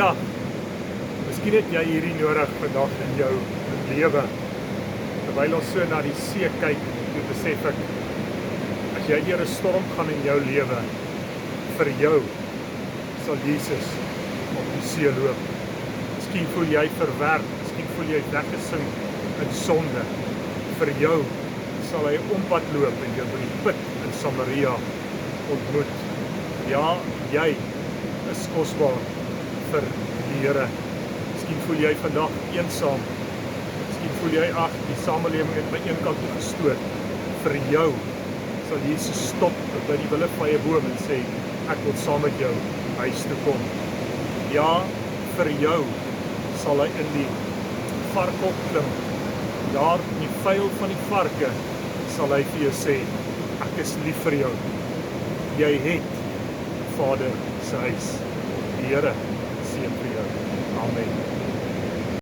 Vandag, miskien het jy hierdie nodig vandag in jou lewe. Terwyl ons so na die see kyk, toe besef ek, as jy deur 'n storm gaan in jou lewe, vir jou sal Jesus op die see loop. Miskien voel jy verwerp, miskien voel jy weggesink in sonde. Vir jou sal hy ompad loop en jou by die put in Samaria ontmoet. Ja, jy is kosbaar vir die Here. Miskien voel jy vandag eensaam. Miskien voel jy, die samelewing het my een kant toe gestoot. Vir jou sal Jesus stop by die willevye boom en sê, ek wil saam met jou huis toe kom. Ja, vir jou sal hy in die vark opklim. Daar in die vuil van die varke sal hy vir jou sê, ek is lief vir jou. Jy het Vader se huis. Die Here seën vir jou. Amen.